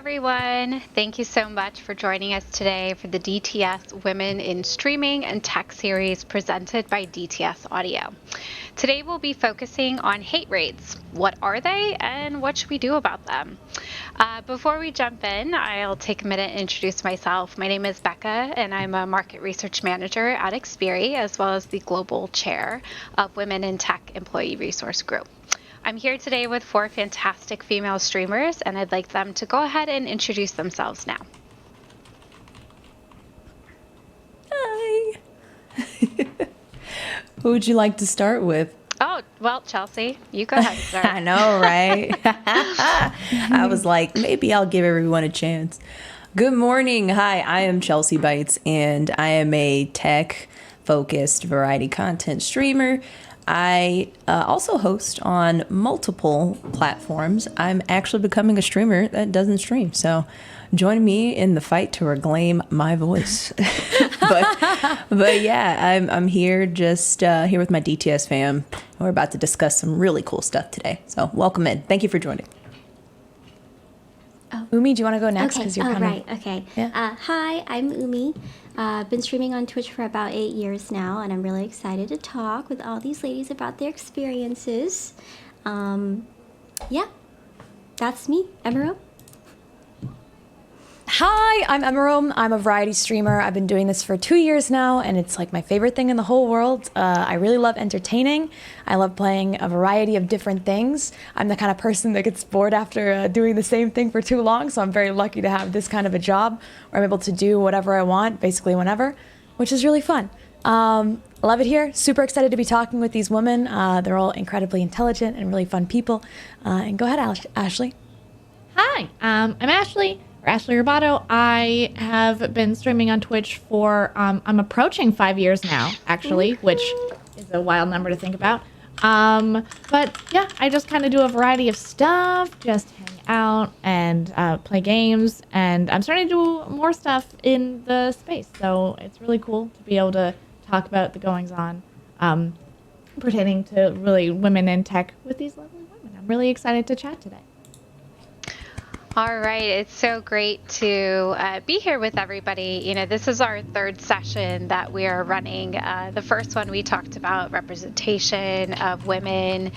everyone. Thank you so much for joining us today for the DTS Women in Streaming and Tech series presented by DTS Audio. Today we'll be focusing on hate rates. What are they and what should we do about them? Before we jump in, I'll take a minute and introduce myself. My name is Becca and I'm a market research manager at Xperi as well as the global chair of Women in Tech Employee Resource Group. I'm here today with 4 fantastic female streamers, and I'd like them to go ahead and introduce themselves now. Hi. Who would you like to start with? Oh, well, Chelsea, you go ahead and start. I know, right? I was like, maybe I'll give everyone a chance. Good morning. Hi, I am Chelsea Bites, and I am a tech-focused variety content streamer. I also host on multiple platforms. I'm actually becoming a streamer that doesn't stream. So join me in the fight to reclaim my voice. but yeah, I'm here just here with my DTS fam. We're about to discuss some really cool stuff today. So welcome in. Thank you for joining. Oh. Umi, do you want to go next? Okay. You're right. Okay. Yeah. Hi, I'm Umi. Been streaming on Twitch for about 8 years now, and I'm really excited to talk with all these ladies about their experiences. Yeah, that's me, Emerald. Hi, I'm Emerald. I'm a variety streamer. I've been doing this for 2 years now, and it's like my favorite thing in the whole world. I really love entertaining. I love playing a variety of different things. I'm the kind of person that gets bored after doing the same thing for too long, so I'm very lucky to have this kind of a job where I'm able to do whatever I want, basically whenever, which is really fun. Love it here. Super excited to be talking with these women. They're all incredibly intelligent and really fun people. And go ahead, Ashley. Hi, I'm Ashley. Ashley Roboto. I have been streaming on Twitch for, I'm approaching 5 years now, actually, which is a wild number to think about. But yeah, I just kind of do a variety of stuff, just hang out and play games, and I'm starting to do more stuff in the space, so it's really cool to be able to talk about the goings-on pertaining to really women in tech with these lovely women. I'm really excited to chat today. All right, it's so great to be here with everybody. You know, this is our 3rd session that we are running. The first one we talked about representation of women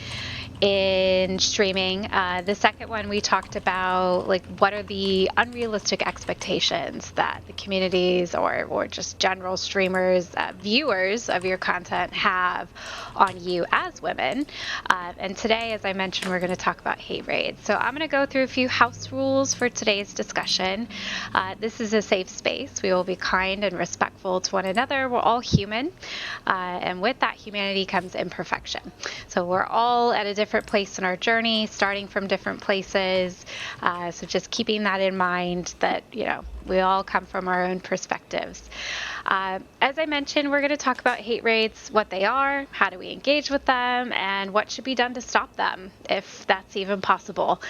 in streaming. The second one we talked about like what are the unrealistic expectations that the communities or just general streamers, viewers of your content have on you as women. And today, as I mentioned, we're going to talk about hate rates. So I'm going to go through a few house rules for today's discussion. This is a safe space. We will be kind and respectful to one another. We're all human. And with that humanity comes imperfection. So we're all at a different place in our journey, starting from different places. So just keeping that in mind that, you know, we all come from our own perspectives. As I mentioned, we're going to talk about hate rates, what they are, how do we engage with them, and what should be done to stop them, if that's even possible.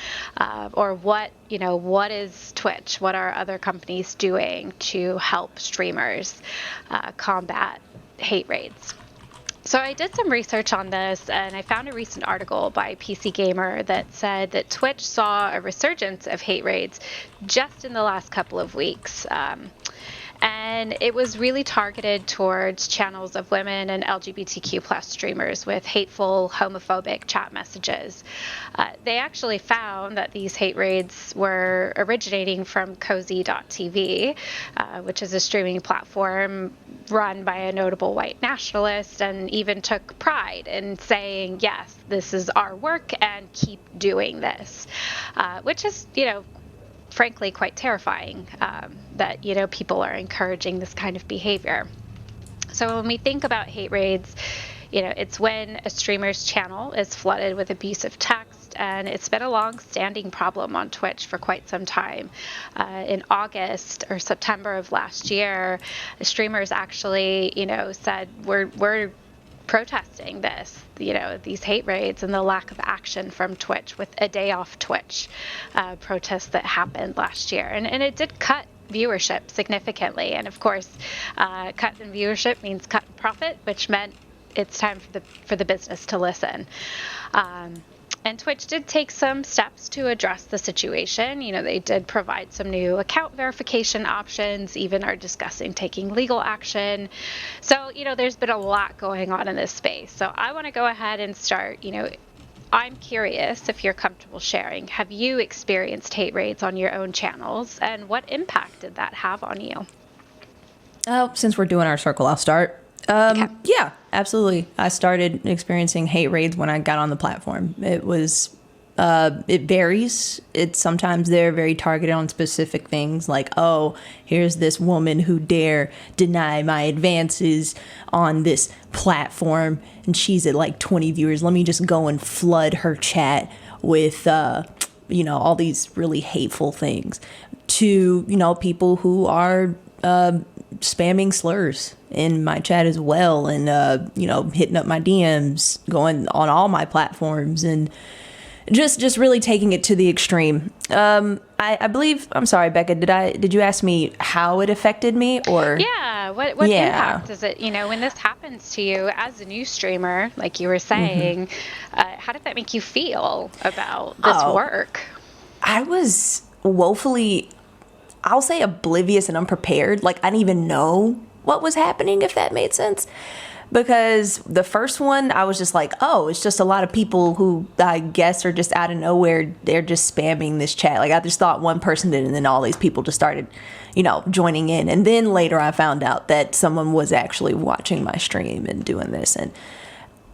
Or what is Twitch? What are other companies doing to help streamers combat hate rates? So I did some research on this, and I found a recent article by PC Gamer that said that Twitch saw a resurgence of hate rates just in the last couple of weeks. And it was really targeted towards channels of women and LGBTQ plus streamers with hateful, homophobic chat messages. They actually found that these hate raids were originating from Cozy.tv, which is a streaming platform run by a notable white nationalist, and even took pride in saying, yes, this is our work and keep doing this, which is, frankly quite terrifying that people are encouraging this kind of behavior. So when we think about hate raids, it's when a streamer's channel is flooded with abusive text, and it's been a long-standing problem on Twitch for quite some time. In August or September of last year, streamers actually said we're protesting this, these hate raids and the lack of action from Twitch with a day off Twitch protest that happened last year. And it did cut viewership significantly. And of course, cut in viewership means cut in profit, which meant it's time for the business to listen. And Twitch did take some steps to address the situation. They did provide some new account verification options, even are discussing taking legal action. So, there's been a lot going on in this space. So I want to go ahead and start. I'm curious if you're comfortable sharing. Have you experienced hate raids on your own channels, and what impact did that have on you? Oh, since we're doing our circle, I'll start. Okay. Yeah, absolutely. I started experiencing hate raids when I got on the platform. It varies. Sometimes they're very targeted on specific things like, oh, here's this woman who dare deny my advances on this platform and she's at like 20 viewers. Let me just go and flood her chat with, all these really hateful things to, people who are spamming slurs in my chat as well, and hitting up my DMs, going on all my platforms, and just really taking it to the extreme. I believe, I'm sorry, Becca, did you ask me how it affected me, or? Yeah, what impact is it, when this happens to you as a new streamer, like you were saying, how did that make you feel about this work? I was woefully, I'll say, oblivious and unprepared. Like, I didn't even know what was happening, if that made sense. Because the first one, I was just like, oh, it's just a lot of people who I guess are just out of nowhere. They're just spamming this chat. Like, I just thought one person did, and then all these people just started, joining in. And then later I found out that someone was actually watching my stream and doing this. And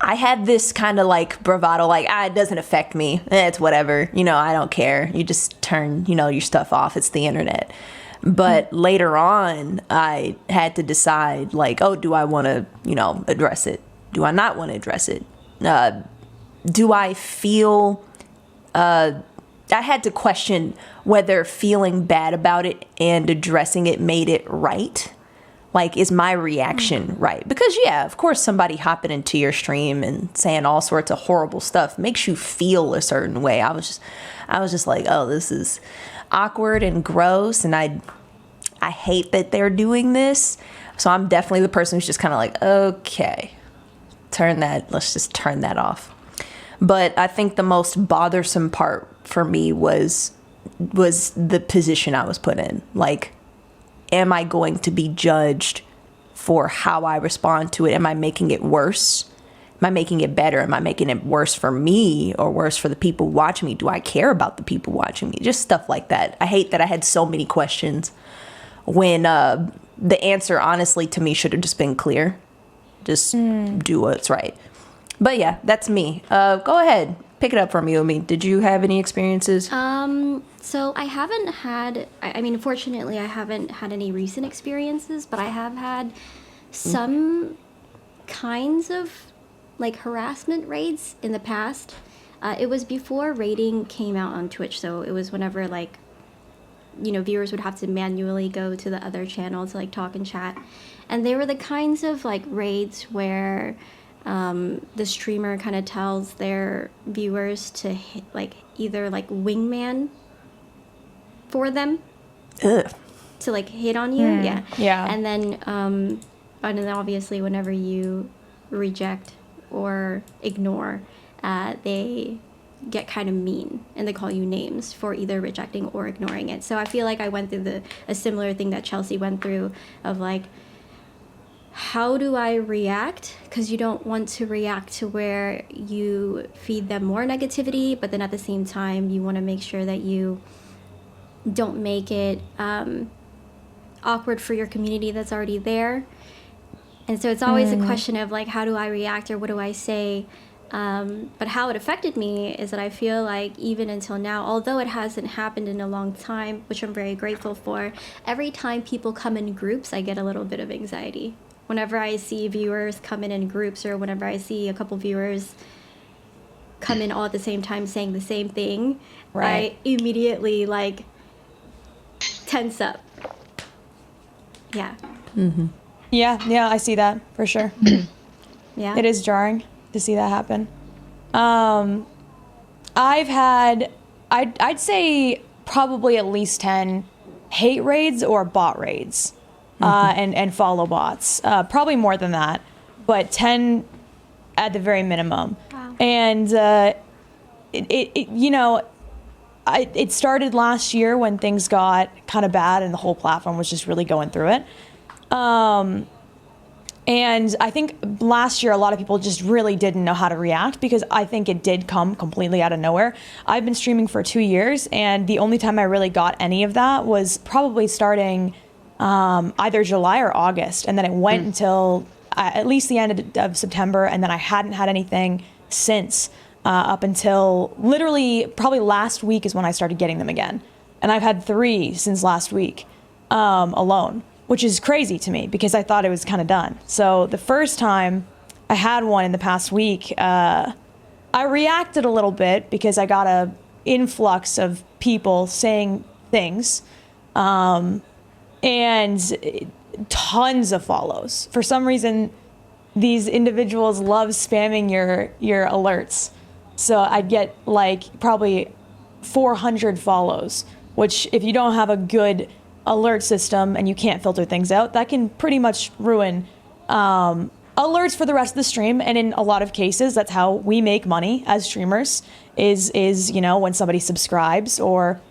I had this kind of like bravado, like, it doesn't affect me. It's whatever. I don't care. You just turn, your stuff off. It's the internet. But later on, I had to decide, like, oh, do I want to, address it? Do I not want to address it? Do I feel, I had to question whether feeling bad about it and addressing it made it right. Like, is my reaction right? Because, yeah, of course, somebody hopping into your stream and saying all sorts of horrible stuff makes you feel a certain way. I was just like, oh, this is awkward and gross, and I hate that they're doing this. So I'm definitely the person who's just kind of like, okay, let's just turn that off. But I think the most bothersome part for me was the position I was put in. Like, am I going to be judged for how I respond to it? Am I making it worse? Am I making it better? Am I making it worse for me or worse for the people watching me? Do I care about the people watching me? Just stuff like that. I hate that I had so many questions when the answer, honestly, to me should have just been clear. Just do what's right. But yeah, that's me. Go ahead. Pick it up from you, Umi. Did you have any experiences? So I haven't had, unfortunately, I haven't had any recent experiences, but I have had some kinds of like harassment raids in the past. It was before raiding came out on Twitch, so it was whenever like, viewers would have to manually go to the other channel to like talk and chat. And they were the kinds of like raids where the streamer kind of tells their viewers to hit, like either like wingman for them. Ugh. To like hit on you. Yeah. And then obviously whenever you reject or ignore, they get kind of mean and they call you names for either rejecting or ignoring it. So I feel like I went through a similar thing that Chelsea went through of like, how do I react? Because you don't want to react to where you feed them more negativity, but then at the same time you want to make sure that you don't make it awkward for your community that's already there. And so it's always a question of like, how do I react or what do I say? But how it affected me is that I feel like even until now, although it hasn't happened in a long time, which I'm very grateful for, every time people come in groups, I get a little bit of anxiety. Whenever I see viewers come in groups, or whenever I see a couple viewers come in all at the same time saying the same thing, Right. I immediately like tense up. Yeah. Mm-hmm. Yeah, I see that for sure. Yeah. It is jarring to see that happen. I've had, I'd say probably at least 10 hate raids or bot raids, and follow bots. Probably more than that, but 10 at the very minimum. Wow. And it started last year when things got kind of bad and the whole platform was just really going through it. And I think last year a lot of people just really didn't know how to react because I think it did come completely out of nowhere. I've been streaming for 2 years, and the only time I really got any of that was probably starting either July or August, and then it went until at least the end of September, and then I hadn't had anything since up until literally probably last week is when I started getting them again. And I've had 3 since last week alone, which is crazy to me because I thought it was kind of done. So the first time I had one in the past week, I reacted a little bit because I got a influx of people saying things and tons of follows. For some reason, these individuals love spamming your alerts. So I'd get like probably 400 follows, which if you don't have a good alert system and you can't filter things out, that can pretty much ruin alerts for the rest of the stream. And in a lot of cases, that's how we make money as streamers is when somebody subscribes or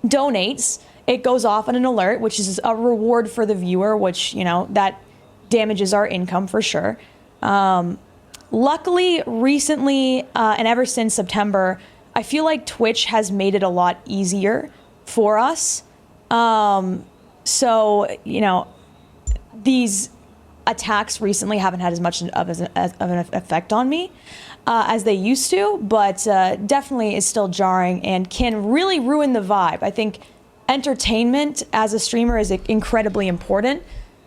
donates, it goes off on an alert, which is a reward for the viewer, which, that damages our income for sure. Luckily, recently, and ever since September, I feel like Twitch has made it a lot easier for us. So, these attacks recently haven't had as much of an effect on me as they used to, but definitely is still jarring and can really ruin the vibe. I think entertainment as a streamer is incredibly important.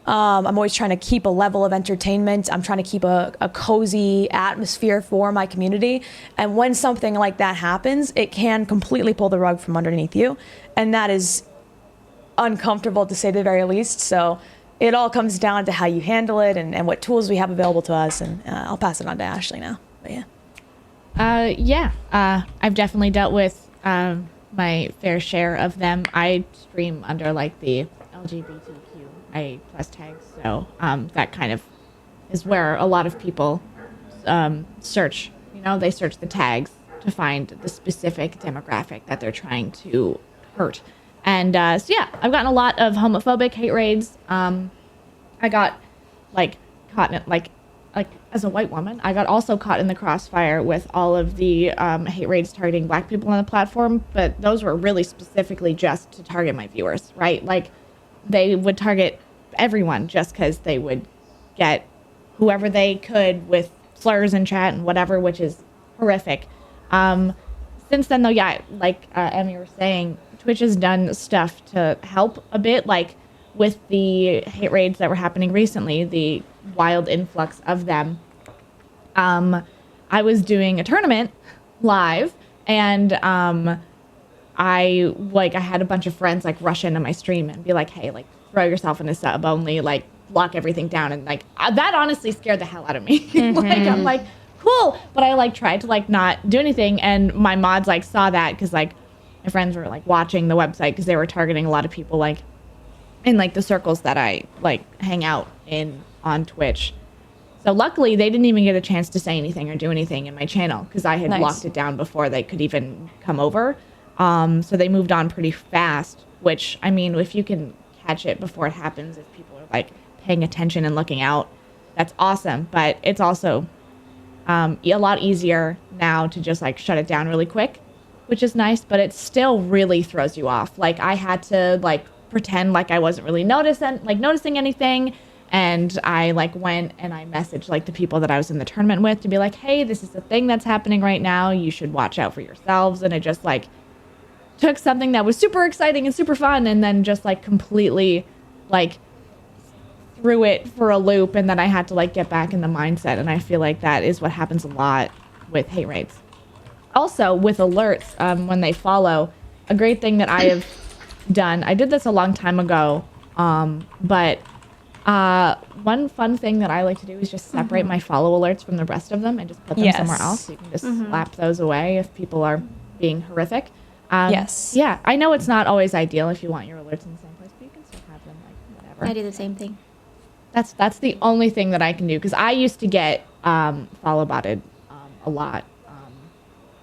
I'm always trying to keep a level of entertainment. I'm trying to keep a cozy atmosphere for my community. And when something like that happens, it can completely pull the rug from underneath you. And that is uncomfortable to say the very least. So it all comes down to how you handle it and what tools we have available to us. And I'll pass it on to Ashley now. But yeah. I've definitely dealt with my fair share of them. I stream under like the LGBTQIA+ tags, so that kind of is where a lot of people search. They search the tags to find the specific demographic that they're trying to hurt. And so yeah, I've gotten a lot of homophobic hate raids. I got caught in it, like as a white woman, I got also caught in the crossfire with all of the hate raids targeting Black people on the platform, but those were really specifically just to target my viewers, right? Like they would target everyone just because they would get whoever they could with slurs in chat and whatever, which is horrific. Since then, though, yeah, like Emmy was saying, Twitch has done stuff to help a bit, like with the hate raids that were happening recently, the wild influx of them. I was doing a tournament live, and I had a bunch of friends rush into my stream and be like, hey, throw yourself in a sub only, lock everything down, and that honestly scared the hell out of me. I'm like, cool, but I tried to not do anything, and my mods saw that because my friends were watching the website because they were targeting a lot of people in the circles that I hang out in on Twitch. So luckily they didn't even get a chance to say anything or do anything in my channel because I had locked it down before they could even come over. So they moved on pretty fast, which, I mean, if you can catch it before it happens, if people are paying attention and looking out, that's awesome. But it's also a lot easier now to just shut it down really quick, which is nice, but it still really throws you off. I had to pretend I wasn't really noticing anything. And I went and I messaged the people that I was in the tournament with to be like, hey, this is the thing that's happening right now. You should watch out for yourselves. And it just took something that was super exciting and super fun and then just completely threw it for a loop. And then I had to get back in the mindset. And I feel that is what happens a lot with hate raids. Also with alerts, when they follow, a great thing that I have done, I did this a long time ago, but one fun thing that I like to do is just separate my follow alerts from the rest of them and just put them somewhere else. So you can just slap those away if people are being horrific. Yes. Yeah, I know it's not always ideal if you want your alerts in the same place, but you can still have them whatever. I do the same thing. That's the only thing that I can do because I used to get follow botted a lot.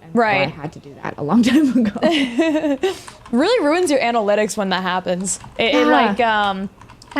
And Right. So I had to do that a long time ago. Really ruins your analytics when that happens. And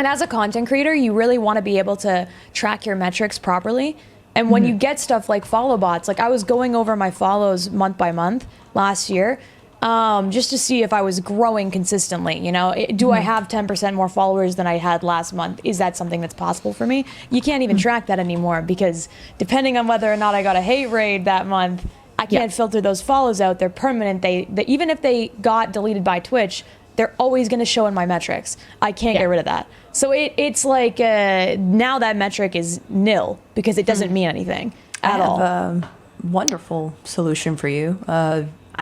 as a content creator, you really want to be able to track your metrics properly. And when you get stuff like follow bots, like I was going over my follows month by month last year, just to see if I was growing consistently. You know, do I have 10% more followers than I had last month? Is that something that's possible for me? You can't even track that anymore, because depending on whether or not I got a hate raid that month, I can't filter those follows out. They're permanent. They even if they got deleted by Twitch, they're always going to show in my metrics. I can't get rid of that. So it's like now that metric is nil, because it doesn't mean anything at all. I have a wonderful solution for you.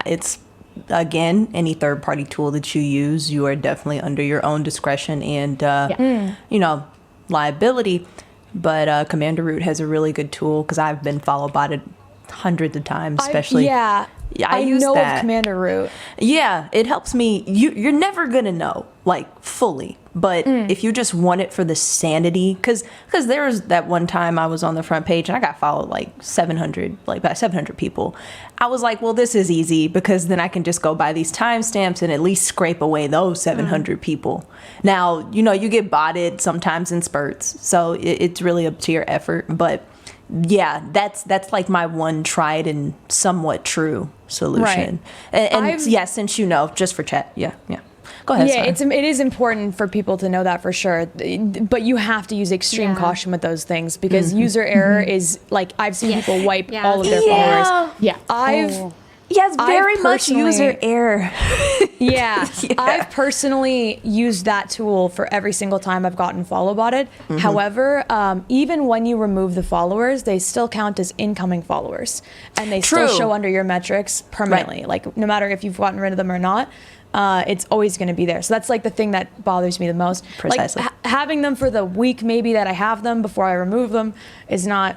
It's, again, any third-party tool that you use, you are definitely under your own discretion and, liability. But Commander Root has a really good tool, because I've been followed by it hundreds of times, especially. I use know that. of Commander Root. Yeah, it helps me. You're never gonna know, like, fully. But if you just want it for the sanity, because there was that one time I was on the front page and I got followed by 700 people. I was like, well, this is easy, because then I can just go by these timestamps and at least scrape away those 700 people. Now, you get botted sometimes in spurts, so it's really up to your effort. But yeah, that's like my one tried and somewhat true solution. Right. And since just for chat, yeah. Go ahead. Yeah, sorry. it is important for people to know that for sure. But you have to use extreme caution with those things, because user error is like, I've seen people wipe all of their followers. Yeah. Yes, very much user error. Yeah. I've personally used that tool for every single time I've gotten follow botted. However, even when you remove the followers, they still count as incoming followers, and they still show under your metrics permanently. Right. Like, no matter if you've gotten rid of them or not, it's always going to be there. So that's like the thing that bothers me the most. Precisely. Like having them for the week maybe that I have them before I remove them is not,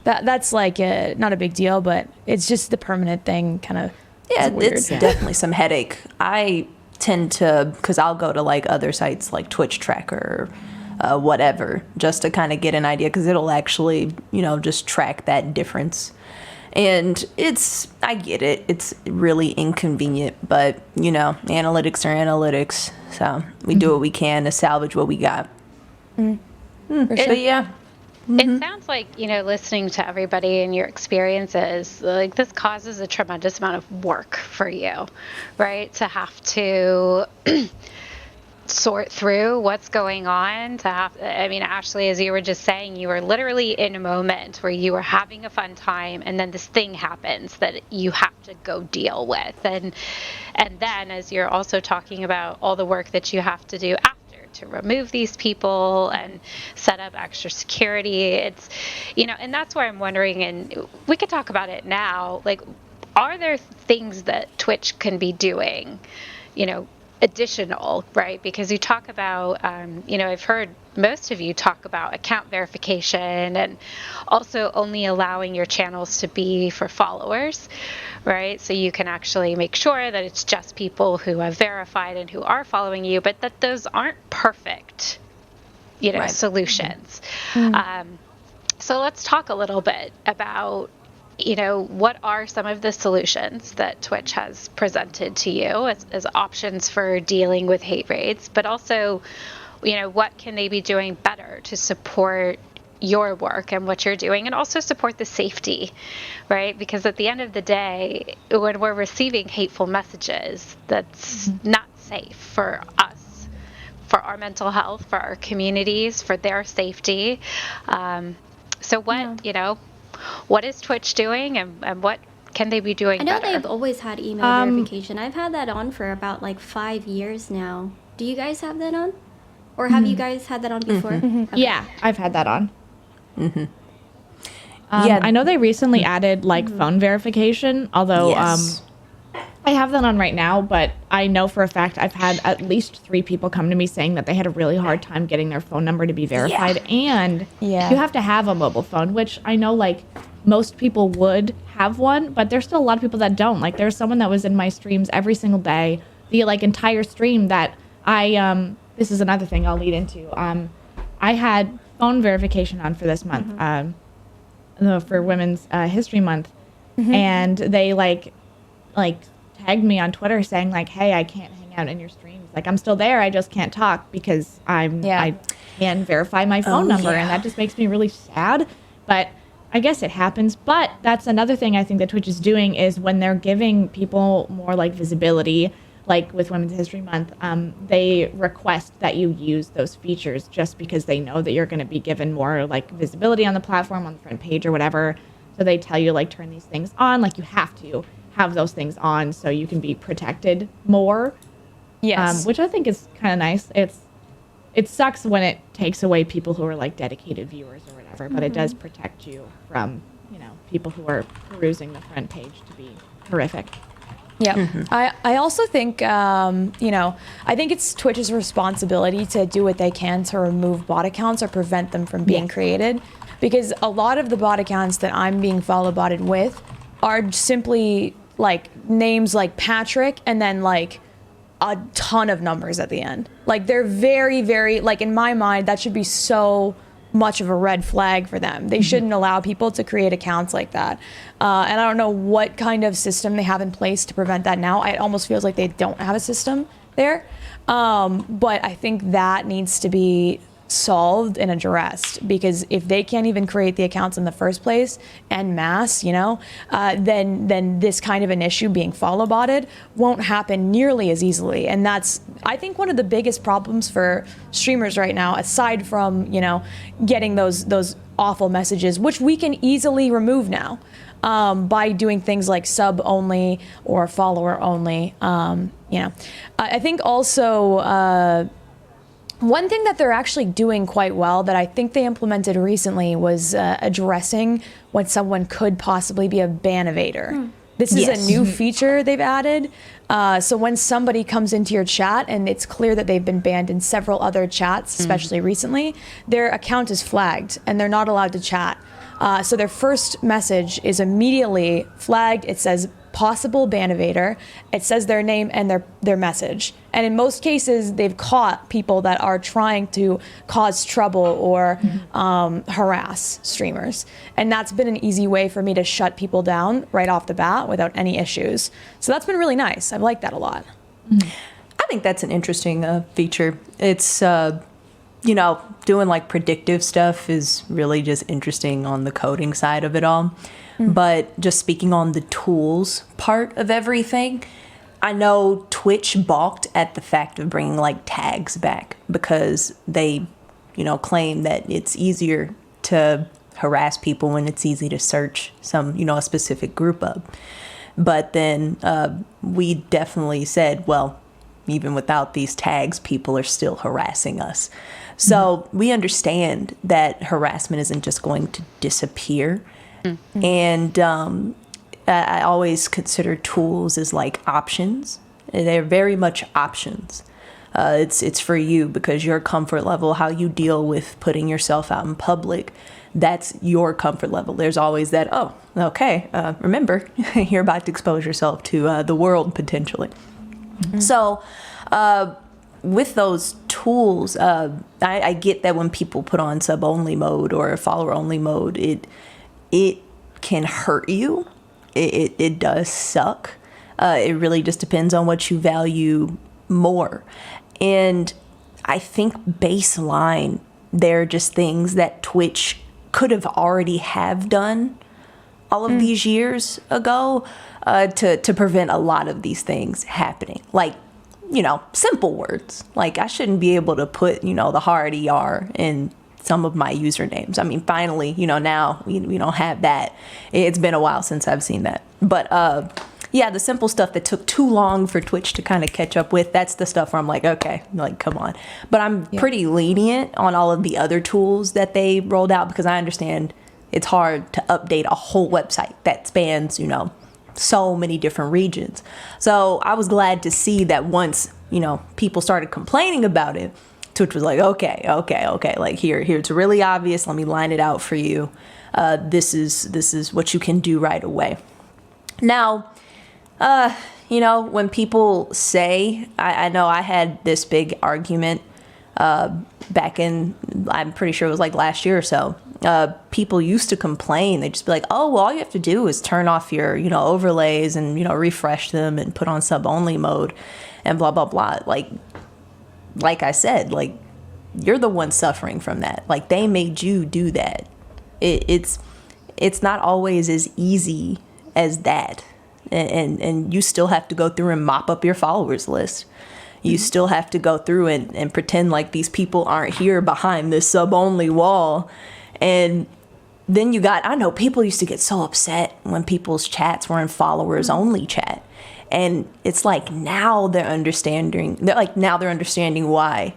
that's like not a big deal, but it's just the permanent thing kind of. Yeah, it's definitely some headache. I tend to, because I'll go to like other sites like Twitch Tracker or whatever, just to kind of get an idea, because it'll actually, just track that difference. And I get it. It's really inconvenient, but, analytics are analytics. So we do what we can to salvage what we got. But yeah. It sounds like, listening to everybody and your experiences, like this causes a tremendous amount of work for you, right? To have to sort through what's going on, Ashley, as you were just saying, you were literally in a moment where you were having a fun time, and then this thing happens that you have to go deal with. And then, as you're also talking about all the work that you have to do after to remove these people and set up extra security, it's, and that's where I'm wondering, and we could talk about it now, like, are there things that Twitch can be doing, additional, right? Because you talk about, I've heard most of you talk about account verification and also only allowing your channels to be for followers, right? So you can actually make sure that it's just people who have verified and who are following you, but that those aren't perfect, solutions. So let's talk a little bit about what are some of the solutions that Twitch has presented to you as options for dealing with hate raids, but also, what can they be doing better to support your work and what you're doing, and also support the safety, right? Because at the end of the day, when we're receiving hateful messages, that's not safe for us, for our mental health, for our communities, for their safety. So what is Twitch doing, and what can they be doing better? I know they've always had email verification. I've had that on for about 5 years now. Do you guys have that on? Or have you guys had that on before? Okay. Yeah, I've had that on. I know they recently added phone verification, although Yes. I have that on right now, but I know for a fact I've had at least 3 people come to me saying that they had a really hard time getting their phone number to be verified. And you have to have a mobile phone, which I know most people would have one, but there's still a lot of people that don't. Like, there's someone that was in my streams every single day, the entire stream, that this is another thing I'll lead into. I had phone verification on for this month, for Women's History Month, and they like tagged me on Twitter saying like, "Hey, I can't hang out in your streams. Like, I'm still there. I just can't talk because I can verify my phone number," and that just makes me really sad. But I guess it happens. But that's another thing I think that Twitch is doing is when they're giving people more like visibility, like with Women's History Month, they request that you use those features just because they know that you're going to be given more like visibility on the platform, on the front page or whatever. So they tell you like turn these things on, like you have to have those things on so you can be protected more. Yes. Which I think is kind of nice. It sucks when it takes away people who are like dedicated viewers or whatever, but it does protect you from, people who are perusing the front page to be horrific. Yeah. I also think, I think it's Twitch's responsibility to do what they can to remove bot accounts or prevent them from being created. Because a lot of the bot accounts that I'm being follow botted with are simply like names like Patrick and then like a ton of numbers at the end. Like they're very, very, like in my mind, that should be so much of a red flag for them. They shouldn't allow people to create accounts like that. And I don't know what kind of system they have in place to prevent that now. It almost feels like they don't have a system there. But I think that needs to be solved and addressed, because if they can't even create the accounts in the first place en masse, then this kind of an issue being follow botted won't happen nearly as easily. And that's, I think, one of the biggest problems for streamers right now, aside from, getting those awful messages, which we can easily remove now by doing things like sub only or follower only. I think also, one thing that they're actually doing quite well that I think they implemented recently was addressing when someone could possibly be a ban evader. This is a new feature they've added. So when somebody comes into your chat and it's clear that they've been banned in several other chats, especially recently, their account is flagged and they're not allowed to chat. So their first message is immediately flagged. It says possible ban evader. It says their name and their message. And in most cases, they've caught people that are trying to cause trouble or harass streamers. And that's been an easy way for me to shut people down right off the bat without any issues. So that's been really nice. I've liked that a lot. I think that's an interesting feature. It's, doing like predictive stuff is really just interesting on the coding side of it all. But just speaking on the tools part of everything, I know Twitch balked at the fact of bringing like tags back because they, claim that it's easier to harass people when it's easy to search some, a specific group of. But then we definitely said, well, even without these tags, people are still harassing us. So we understand that harassment isn't just going to disappear. And I always consider tools as like options. They're very much options. It's for you because your comfort level, how you deal with putting yourself out in public, that's your comfort level. There's always that, remember, you're about to expose yourself to the world potentially. So with those tools, I get that when people put on sub-only mode or follower-only mode, it can hurt you. It does suck. It really just depends on what you value more. And I think baseline, there are just things that Twitch could have already have done all of these years ago to prevent a lot of these things happening. Like, simple words. Like I shouldn't be able to put, the hard ER in some of my usernames. I mean, finally, now we don't have that. It's been a while since I've seen that. But the simple stuff that took too long for Twitch to kind of catch up with, that's the stuff where I'm like, okay, like, come on. But I'm pretty lenient on all of the other tools that they rolled out because I understand it's hard to update a whole website that spans, so many different regions. So I was glad to see that once, people started complaining about it, Twitch was like, okay. Like here, it's really obvious. Let me line it out for you. This is what you can do right away. Now, when people say, I know I had this big argument back in, I'm pretty sure it was like last year or so, people used to complain. They'd just be like, oh, well, all you have to do is turn off your, overlays and, refresh them and put on sub-only mode and blah, blah, blah. Like I said, like, you're the one suffering from that. Like, they made you do that. It's not always as easy as that. And you still have to go through and mop up your followers list. You still have to go through and pretend like these people aren't here behind this sub-only wall. And then I know people used to get so upset when people's chats were in followers-only chat. And it's like now they're understanding why.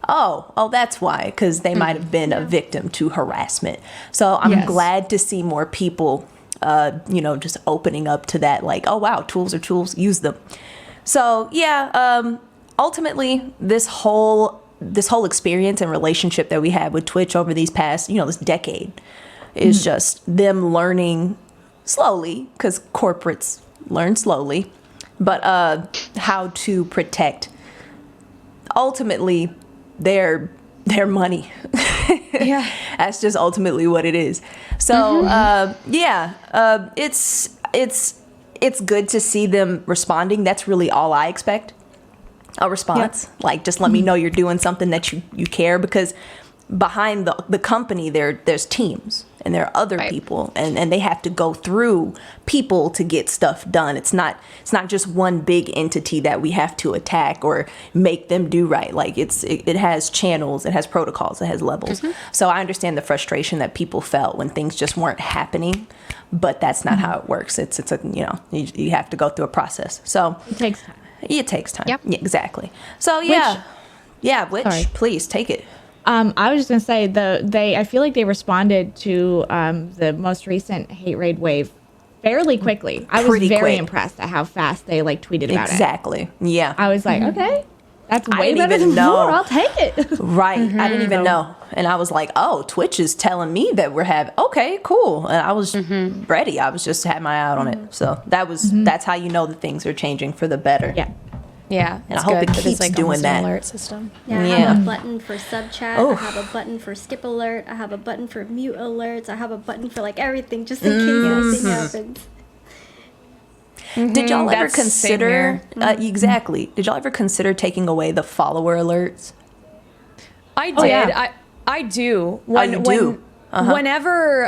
Oh, that's why, because they might have been a victim to harassment. So I'm glad to see more people, just opening up to that, like, oh, wow, tools are tools, use them. So, ultimately, this whole experience and relationship that we had with Twitch over these past, this decade is just them learning slowly, because corporates learn slowly, but how to protect ultimately their money. Yeah, that's just ultimately what it is. So it's good to see them responding. That's really all I expect. A response. Like, just let me know you're doing something that you care, because behind the company there's teams and there are other people, and they have to go through people to get stuff done. It's not just one big entity that we have to attack or make them do right. Like, it has channels, it has protocols, it has levels. So I understand the frustration that people felt when things just weren't happening, but that's not how it works. It's you have to go through a process. So it takes time. It takes time. Yep. Yeah, exactly. So Witch, please take it. I was just gonna say I feel like they responded to the most recent hate raid wave fairly quickly. I was very impressed at how fast they tweeted about it. Exactly. Yeah. I was like, okay, that's way better than before. I'll take it. Right. I didn't even know, and I was like, oh, Twitch is telling me that we're having. Okay, cool. And I was ready. I was just had my eye out on it. So that's how you know that things are changing for the better. Yeah. Yeah, and I hope it keeps doing that. Alert system. Yeah, I have a button for sub chat. I have a button for skip alert. I have a button for mute alerts. I have a button for everything, just in case anything happens. Did y'all ever consider exactly? Did y'all ever consider taking away the follower alerts? I did. I do. You do. Whenever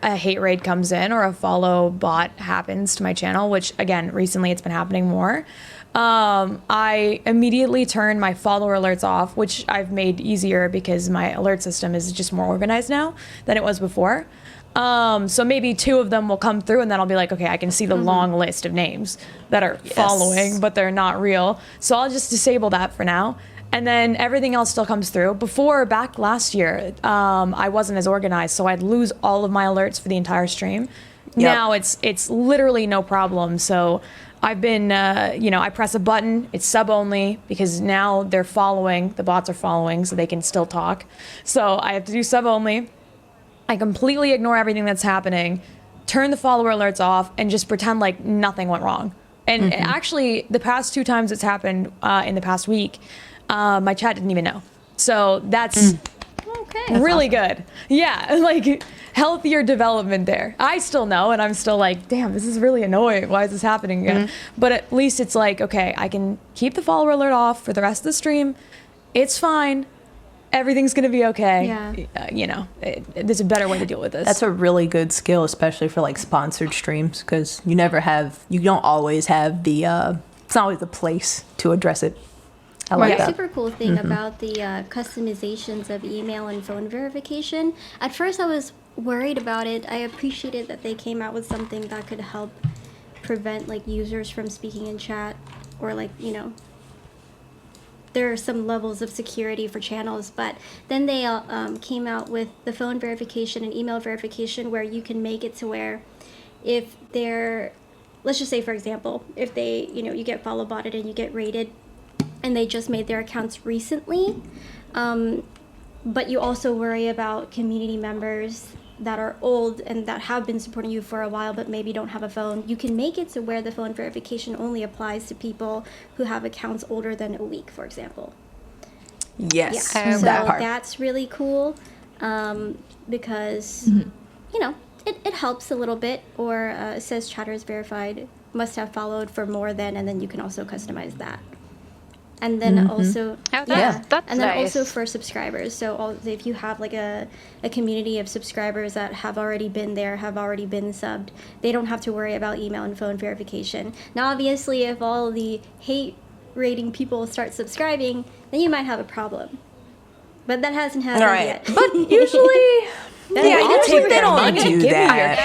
a hate raid comes in or a follow bot happens to my channel, which again recently it's been happening more, I immediately turn my follower alerts off, which I've made easier because my alert system is just more organized now than it was before. So maybe 2 of them will come through, and then I'll be like, okay, I can see the long list of names that are following, but they're not real. So I'll just disable that for now. And then everything else still comes through. Back last year, I wasn't as organized, so I'd lose all of my alerts for the entire stream. Now it's literally no problem. So I've been, I press a button, it's sub only, because now the bots are following, so they can still talk. So I have to do sub only. I completely ignore everything that's happening, turn the follower alerts off, and just pretend like nothing went wrong. And actually, the past 2 times it's happened in the past week, my chat didn't even know. So that's really good. Yeah, healthier development there. I still know, and I'm still like, damn, this is really annoying. Why is this happening again? But at least it's like, okay, I can keep the follower alert off for the rest of the stream. It's fine. Everything's going to be okay. Yeah. There's a better way to deal with this. That's a really good skill, especially for sponsored streams, because you don't always have it's not always the place to address it. I like that. The super cool thing about the customizations of email and phone verification, at first I was worried about it. I appreciated that they came out with something that could help prevent users from speaking in chat, or there are some levels of security for channels, but then they came out with the phone verification and email verification, where you can make it to where if let's just say, for example, if they, you get follow botted and you get raided, and they just made their accounts recently, but you also worry about community members that are old and that have been supporting you for a while but maybe don't have a phone. You can make it to where the phone verification only applies to people who have accounts older than a week, for example. Yes, So that part. That's really cool. because, you know, it helps a little bit. Or it says chatter is verified, must have followed for more than, and then you can also customize that. And then also, that's and then nice. also for subscribers. So if you have like a community of subscribers that have already been there, have already been subbed, they don't have to worry about email and phone verification. Now, obviously, if all the hate rating people start subscribing, then you might have a problem. But that hasn't happened yet. But usually, usually they don't do Give me your that.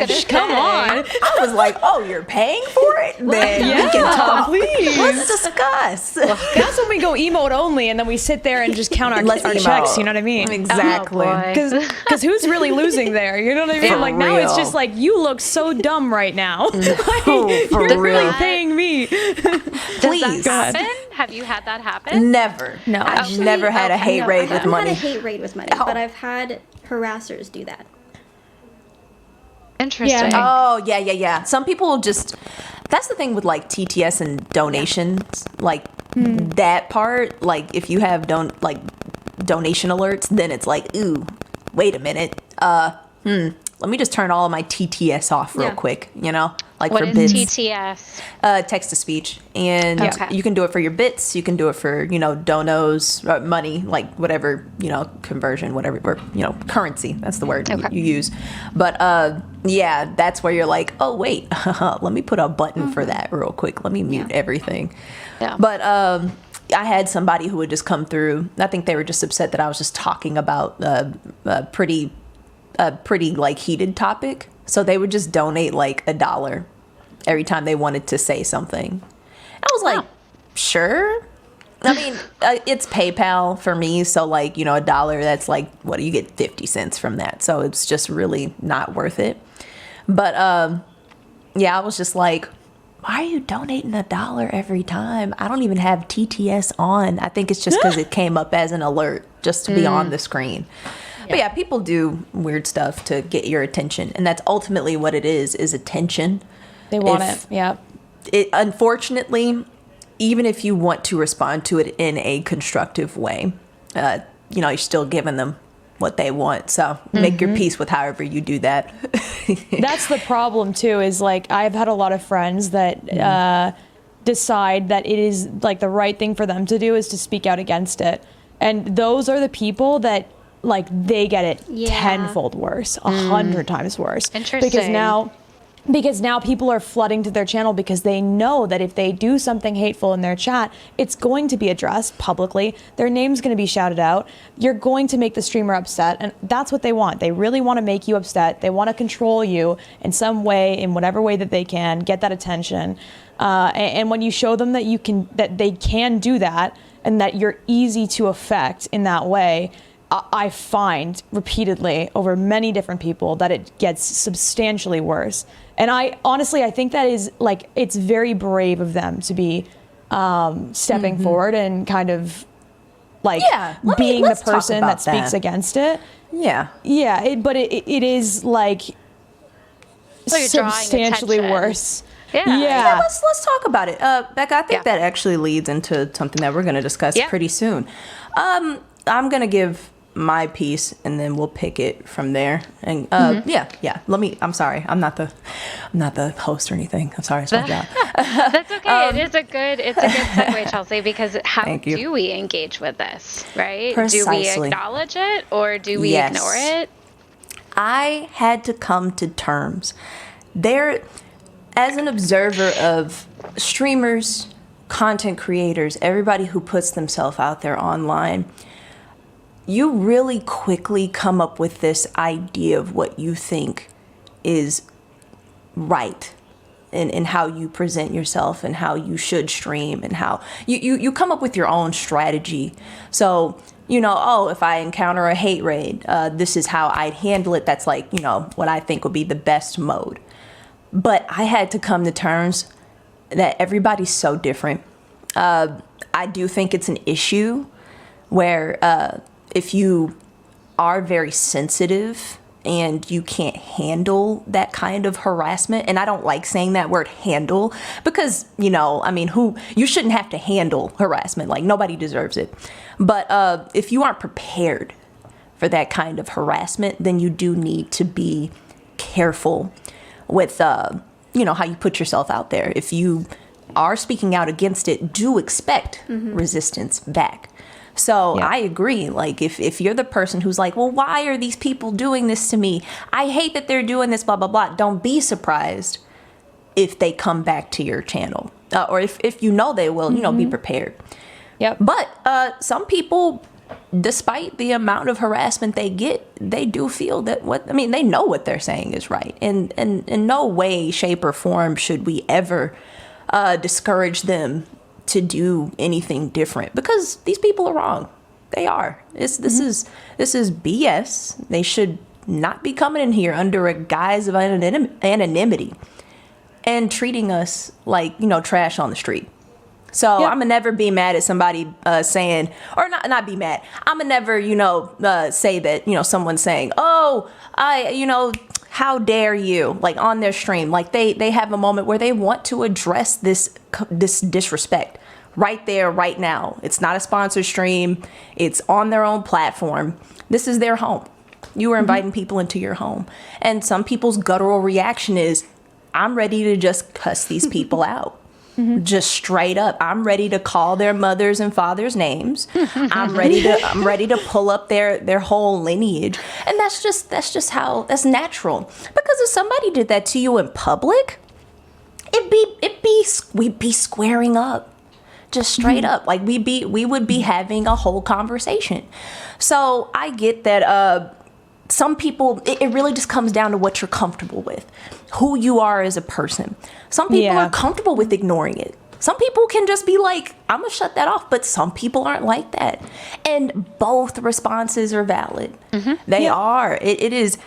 cash. Come on. I was like, oh, you're paying for it? Then we can talk. Please. Let's discuss. That's when we go emote only, and then we sit there and just count our Let's checks. emote. You know what I mean? Exactly. Oh, boy. Because who's really losing there? You know what I mean? For Like now it's real. just like, you look so dumb right now. Oh, for You're really real. paying me. Please. Does that happen? Have you had that happen? Never. No. I've Actually, never had a hate no, raid I with haven't money. had a hate raid with money, Oh. but I've had harassers do that. Interesting. Yeah. Oh, yeah. Some people will just, that's the thing with like TTS and donations, like that part, like if you have donation alerts, then it's like, ooh, wait a minute. Let me just turn all of my TTS off real Yeah. quick, you know? Like What for is bits. TTS? Text to speech. And Okay. you can do it for your bits, you can do it for, donos, money, like whatever, conversion, whatever, or, currency. That's the word Okay. you use. But yeah, that's where you're like, oh, wait, let me put a button for that real quick. Let me mute everything. Yeah. But I had somebody who would just come through. I think they were just upset that I was just talking about a pretty like heated topic. So they would just donate like $1 every time they wanted to say something. I was like, sure. I mean, it's PayPal for me. So like, $1, that's like, what do you get? 50 cents from that. So it's just really not worth it. But yeah, I was just like, why are you donating $1 every time? I don't even have TTS on. I think it's just because it came up as an alert just to be on the screen. But yeah, people do weird stuff to get your attention. And that's ultimately what it is attention. They want If- it. Yeah. Unfortunately, even if you want to respond to it in a constructive way, you're still giving them what they want. So make your peace with however you do that. That's the problem too, is like I've had a lot of friends that decide that it is like the right thing for them to do is to speak out against it. And those are the people that like they get it tenfold worse, 100 times worse. Interesting. Because now people are flooding to their channel because they know that if they do something hateful in their chat, it's going to be addressed publicly. Their name's going to be shouted out. You're going to make the streamer upset. And that's what they want. They really want to make you upset. They want to control you in some way, in whatever way that they can, get that attention. And when you show them that they can do that and that you're easy to affect in that way, I find repeatedly over many different people that it gets substantially worse. And I think that is like, it's very brave of them to be stepping forward and kind of like being the let's talk person about that speaks that. against it. Yeah. Yeah, but it is like So you're drawing substantially attention. worse. Yeah. Let's talk about it. Becca, I think that actually leads into something that we're going to discuss pretty soon. I'm going to give my piece and then we'll pick it from there. And I'm sorry. I'm not the host or anything. I'm sorry. It's my job. That's okay. It's a good segue, Chelsea, because how Thank you. do we engage with this, right? Do Precisely. we acknowledge it or do we Yes. ignore it? I had to come to terms there as an observer of streamers, content creators, everybody who puts themselves out there online. You really quickly come up with this idea of what you think is right in how you present yourself and how you should stream and how you come up with your own strategy. So, if I encounter a hate raid, this is how I'd handle it. That's like, what I think would be the best mode. But I had to come to terms that everybody's so different. I do think it's an issue where if you are very sensitive and you can't handle that kind of harassment, and I don't like saying that word handle because, you shouldn't have to handle harassment. Like, nobody deserves it. But if you aren't prepared for that kind of harassment, then you do need to be careful with, you know, how you put yourself out there. If you are speaking out against it, do expect resistance back. So I agree. Like, if you're the person who's like, well, why are these people doing this to me? I hate that they're doing this, blah, blah, blah. Don't be surprised if they come back to your channel. Or if you know they will, you know, be prepared. Yep. But some people, despite the amount of harassment they get, they do feel that they know what they're saying is right. And in no way, shape, or form should we ever discourage them to do anything different, because these people are wrong. They are. This is BS. They should not be coming in here under a guise of anonymity and treating us like, you know, trash on the street. So I'm gonna never be mad at somebody saying, or not be mad. I'm gonna never, you know, say that, you know, someone's saying, oh, you know, how dare you, like on their stream, like they have a moment where they want to address this disrespect right there, right now. It's not a sponsored stream. It's on their own platform. This is their home. You are inviting people into your home. And some people's guttural reaction is, I'm ready to just cuss these people out. Just straight up. I'm ready to call their mothers and fathers names. I'm ready to pull up their whole lineage. And that's natural. Because if somebody did that to you in public, we'd be squaring up. Just straight up. Like we would be having a whole conversation. So I get that some people, it really just comes down to what you're comfortable with, who you are as a person. Some people are comfortable with ignoring it. Some people can just be like, I'm gonna shut that off. But some people aren't like that. And both responses are valid. They are. It is,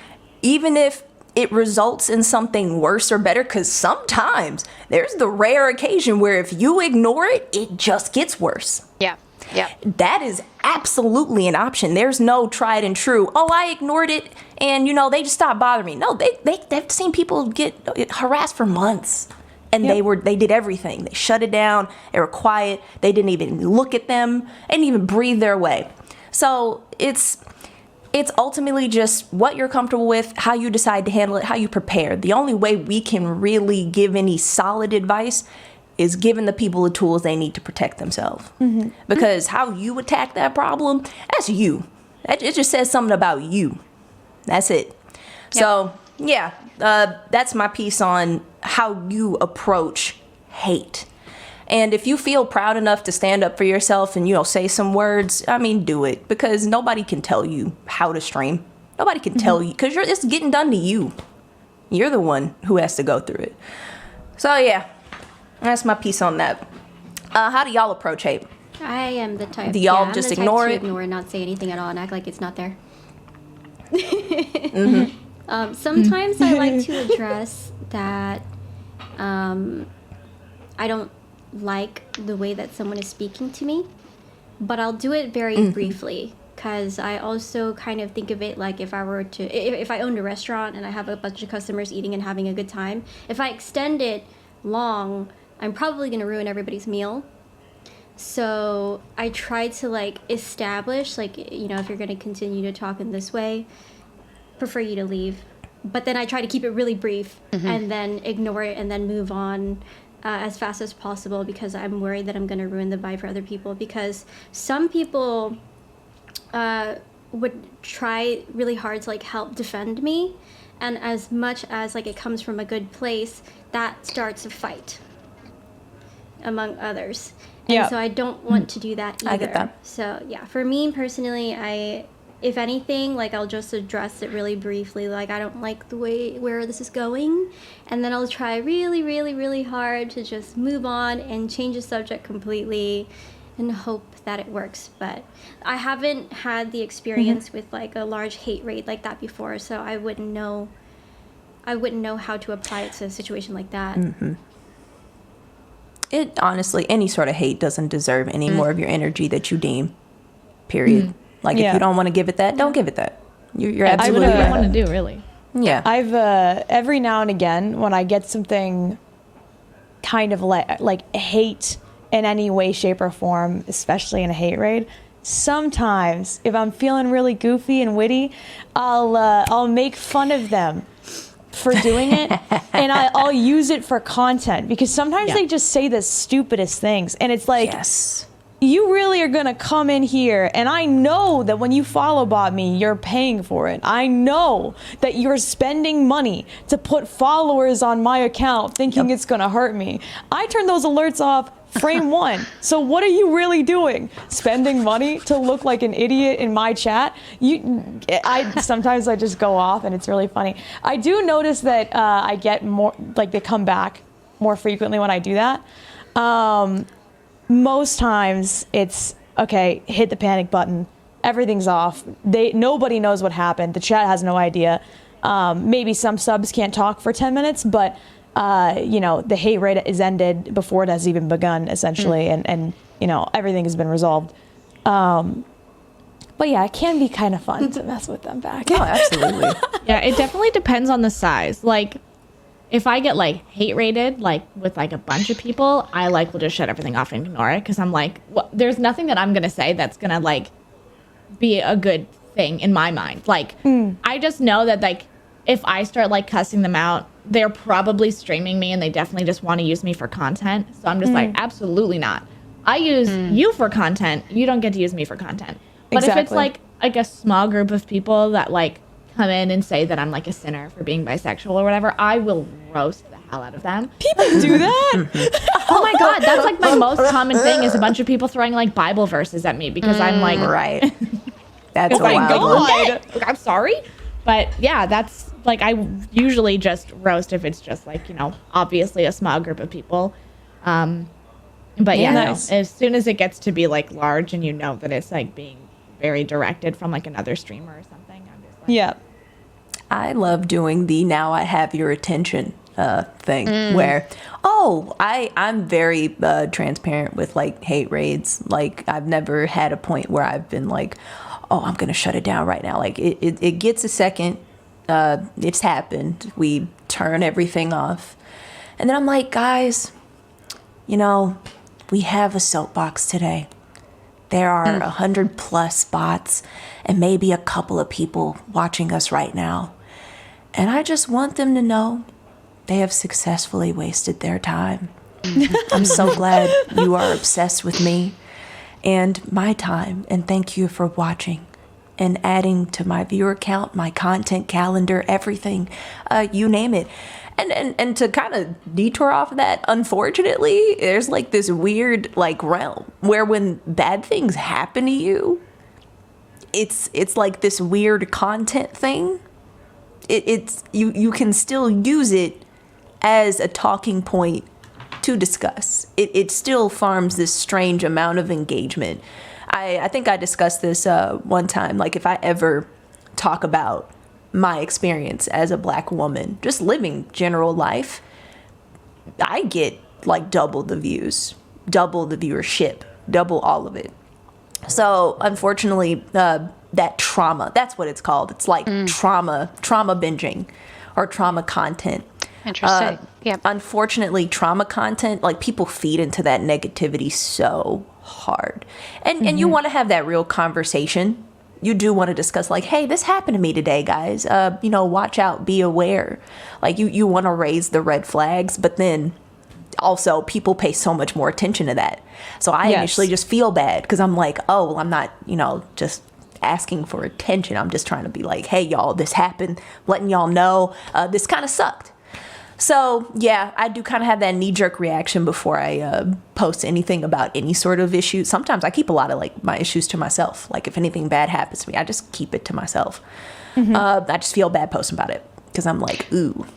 even if it results in something worse or better, because sometimes there's the rare occasion where if you ignore it, it just gets worse. Yeah. That is absolutely an option. There's no tried and true, oh, I ignored it and, you know, they just stopped bothering me. No, they've seen people get harassed for months, and they did everything. They shut it down. They were quiet. They didn't even look at them. They didn't even breathe their way. So it's ultimately just what you're comfortable with, how you decide to handle it, how you prepare. The only way we can really give any solid advice is giving the people the tools they need to protect themselves. Because how you attack that problem, that's you. It just says something about you. That's it. So, that's my piece on how you approach hate. And if you feel proud enough to stand up for yourself and, you know, say some words, I mean, do it. Because nobody can tell you how to stream. Nobody can tell you, because it's getting done to you. You're the one who has to go through it. So, that's my piece on that. How do y'all approach hate? I am the type. Do y'all I'm just the type ignore to it? Ignore and not say anything at all and act like it's not there. Sometimes I like to address that I don't like the way that someone is speaking to me, but I'll do it very briefly, because I also kind of think of it like if I owned a restaurant and I have a bunch of customers eating and having a good time, if I extend it long, I'm probably going to ruin everybody's meal. So I try to like establish, like, you know, if you're going to continue to talk in this way, prefer you to leave. But then I try to keep it really brief and then ignore it and then move on as fast as possible, because I'm worried that I'm going to ruin the vibe for other people. Because some people would try really hard to like help defend me, and as much as like it comes from a good place, that starts a fight among others. And so I don't want to do that either. I get that. So for me personally, if anything, like, I'll just address it really briefly, like, I don't like the way where this is going, and then I'll try really, really, really hard to just move on and change the subject completely and hope that it works. But I haven't had the experience with like a large hate raid like that before, so I wouldn't know how to apply it to a situation like that. It honestly, any sort of hate doesn't deserve any more of your energy that you deem. Period. Like, if you don't want to give it that, don't give it that. You're absolutely What do you right. want to do, really? Yeah. I've every now and again, when I get something kind of like hate in any way, shape, or form, especially in a hate raid, sometimes if I'm feeling really goofy and witty, I'll make fun of them for doing it, and I'll use it for content, because sometimes they just say the stupidest things, and it's like, Yes. you really are gonna come in here, and I know that when you follow bot me, you're paying for it. I know that you're spending money to put followers on my account thinking it's gonna hurt me. I turn those alerts off frame one. So what are you really doing? Spending money to look like an idiot in my chat? Sometimes I just go off, and it's really funny. I do notice that I get more, like, they come back more frequently when I do that. Most times it's, okay, hit the panic button. Everything's off. Nobody knows what happened. The chat has no idea. Maybe some subs can't talk for 10 minutes, but the hate raid is ended before it has even begun, essentially, and everything has been resolved. But yeah, it can be kind of fun to mess with them back. Oh, absolutely. Yeah, it definitely depends on the size. Like, if I get like hate rated, like with like a bunch of people, I will just shut everything off and ignore it, because I'm like, well, there's nothing that I'm gonna say that's gonna like be a good thing in my mind. Like, I just know that like if I start like cussing them out, they're probably streaming me, and they definitely just want to use me for content. So I'm just like, absolutely not. I use you for content. You don't get to use me for content. But if it's like a small group of people that like come in and say that I'm like a sinner for being bisexual or whatever, I will roast the hell out of them. People do that? Oh my God, that's like my most common thing, is a bunch of people throwing like Bible verses at me, because I'm like, Right. That's a my wild one. God, I'm sorry. But yeah, that's like, I usually just roast if it's just like, obviously a small group of people. But yeah, Nice. no, as soon as it gets to be like large, and that it's like being very directed from like another streamer or something, I'm just like, Yeah. I love doing the now I have your attention thing where, I'm very transparent with like hate raids. Like, I've never had a point where I've been like, oh, I'm going to shut it down right now. Like, it gets a second. It's happened. We turn everything off. And then I'm like, guys, we have a soapbox today. There are 100+ bots and maybe a couple of people watching us right now. And I just want them to know they have successfully wasted their time. I'm so glad you are obsessed with me and my time. And thank you for watching and adding to my viewer count, my content calendar, everything, you name it. And to kind of detour off of that, unfortunately, there's like this weird like realm where when bad things happen to you, it's like this weird content thing. It's you can still use it as a talking point to discuss. It still farms this strange amount of engagement. I think I discussed this one time. Like, if I ever talk about my experience as a Black woman, just living general life, I get like double the views, double the viewership, double all of it. So unfortunately, that trauma, that's what it's called. It's like trauma binging or trauma content. Interesting. Yeah. Unfortunately, trauma content, like, people feed into that negativity so hard. And you want to have that real conversation. You do want to discuss, like, hey, this happened to me today, guys. Watch out, be aware. Like, you want to raise the red flags, but then also people pay so much more attention to that. So I initially just feel bad because I'm like, oh, well, I'm not, just asking for attention. I'm just trying to be like, hey, y'all, this happened, letting y'all know this kind of sucked. So, yeah, I do kind of have that knee-jerk reaction before I post anything about any sort of issue. Sometimes I keep a lot of, like, my issues to myself. Like, if anything bad happens to me, I just keep it to myself. I just feel bad posting about it because I'm like, ooh.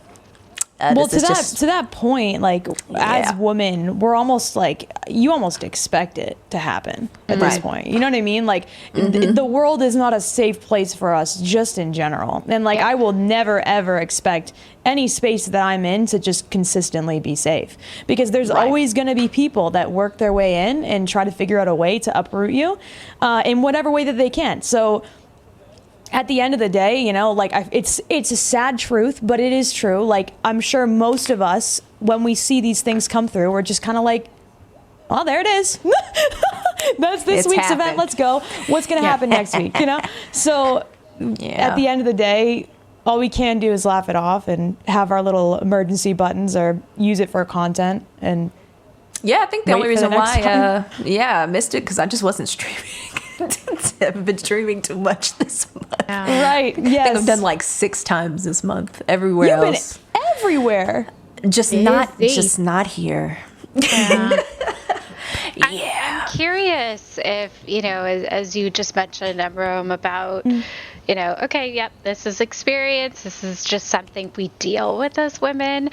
Well, to that point, like, as women, we're almost like, you almost expect it to happen at this point. You know what I mean? Like, the world is not a safe place for us, just in general. And like, I will never, ever expect any space that I'm in to just consistently be safe, because there's always going to be people that work their way in and try to figure out a way to uproot you in whatever way that they can. So at the end of the day, it's a sad truth, but it is true. Like, I'm sure most of us, when we see these things come through, we're just kind of like, well, there it is. That's this It's week's happened. event. Let's go. What's going to happen next week? So at the end of the day, all we can do is laugh it off and have our little emergency buttons or use it for content. And Yeah, I think the Wait only for the reason next why, I missed it because I just wasn't streaming. I haven't been streaming too much this month. right, I think yes. I've done like 6 times this month. Everywhere You've been else, everywhere. just not here. I'm curious if, as you just mentioned, Emrome, about, okay, yep, this is experience. This is just something we deal with as women.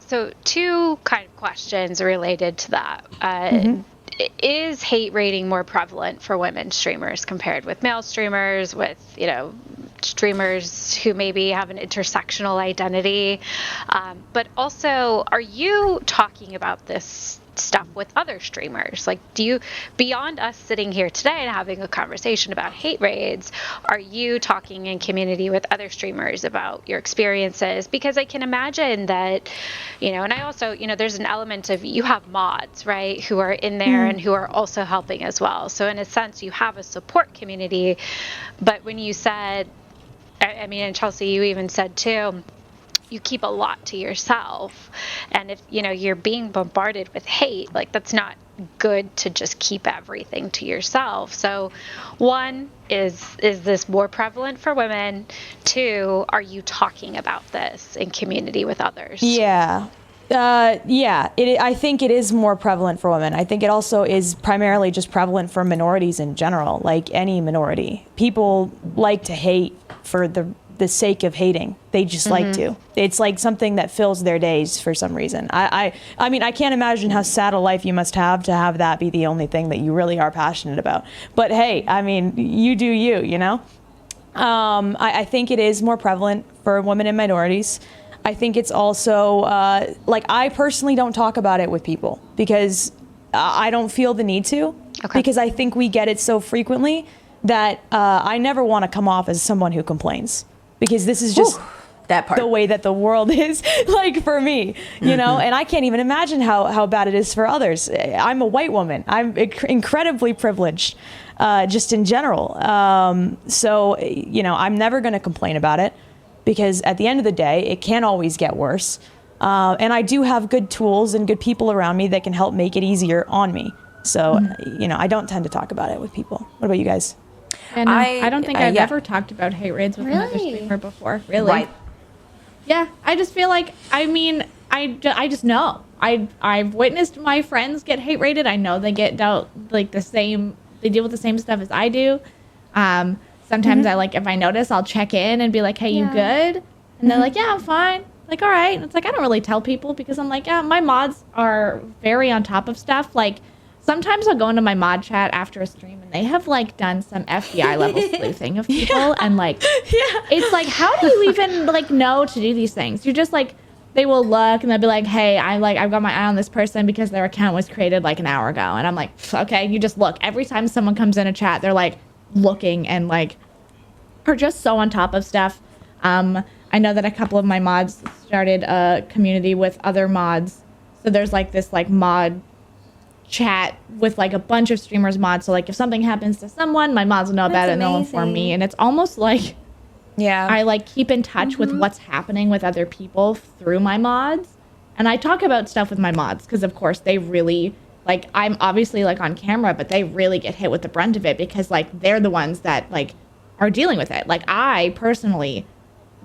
So 2 kind of questions related to that. Is hate rating more prevalent for women streamers compared with male streamers, with, streamers who maybe have an intersectional identity? But also, are you talking about this stuff with other streamers? Like, do you, beyond us sitting here today and having a conversation about hate raids, are you talking in community with other streamers about your experiences? Because I can imagine that, and I also, there's an element of, you have mods, right, who are in there and who are also helping as well. So in a sense, you have a support community. But when you said, I mean, and Chelsea, you even said too, you keep a lot to yourself, and if you're being bombarded with hate, like, that's not good to just keep everything to yourself. So 1, is this more prevalent for women? 2, are you talking about this in community with others? Yeah. I think it is more prevalent for women. I think it also is primarily just prevalent for minorities in general, like any minority. People like to hate for the sake of hating. They just like to. It's like something that fills their days for some reason. I mean, I can't imagine how sad a life you must have to have that be the only thing that you really are passionate about. But hey, I mean, you do you, I think it is more prevalent for women and minorities. I think it's also, I personally don't talk about it with people because I don't feel the need to. Okay. Because I think we get it so frequently that I never want to come off as someone who complains. Because this is just that part. the way that the world is, like, for me, and I can't even imagine how bad it is for others. I'm a white woman. I'm incredibly privileged, just in general. So, I'm never going to complain about it because at the end of the day, it can always get worse. And I do have good tools and good people around me that can help make it easier on me. So, I don't tend to talk about it with people. What about you guys? And I don't think I've ever talked about hate raids with another Really? streamer before. Really? Right. Yeah, I just feel like, I mean, I just know. I've witnessed my friends get hate raided. I know they get dealt like they deal with the same stuff as I do. Sometimes if I notice, I'll check in and be like, hey, you good? And they're like, yeah, I'm fine. Like, all right. And it's like, I don't really tell people because I'm like, yeah, my mods are very on top of stuff. Like, sometimes I'll go into my mod chat after a stream and they have done some FBI level sleuthing of people and it's like, how do you even know to do these things? You're just they will look and they'll be like, hey, I've got my eye on this person because their account was created an hour ago. And I'm like, okay, you just look. Every time someone comes in a chat, they're looking and are just so on top of stuff. I know that a couple of my mods started a community with other mods. So there's this mod chat with a bunch of streamers mods. So if something happens to someone, my mods will know about it and they'll inform me. And it's almost I keep in touch with what's happening with other people through my mods. And I talk about stuff with my mods because of course they really I'm obviously on camera, but they really get hit with the brunt of it because they're the ones that are dealing with it. I personally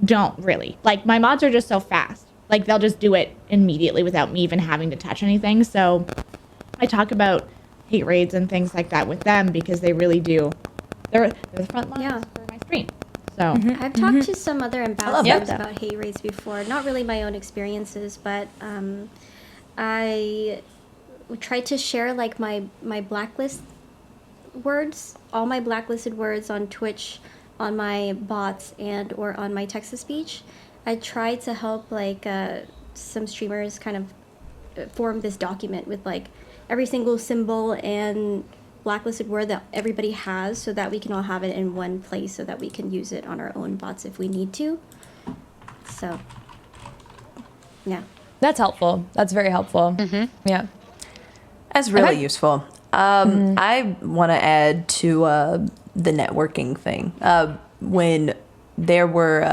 don't really. My mods are just so fast. They'll just do it immediately without me even having to touch anything. So I talk about hate raids and things like that with them because they really do. They're the front lines for my stream. So I've talked to some other ambassadors that. about hate raids before. Not really my own experiences, but I tried to share my blacklist words, all my blacklisted words on Twitch, on my bots, and or on my text-to-speech. I tried to help some streamers kind of form this document with every single symbol and blacklisted word that everybody has so that we can all have it in one place so that we can use it on our own bots if we need to. So, yeah. That's helpful. That's very helpful. Yeah. That's really useful. I want to add to the networking thing. When there were,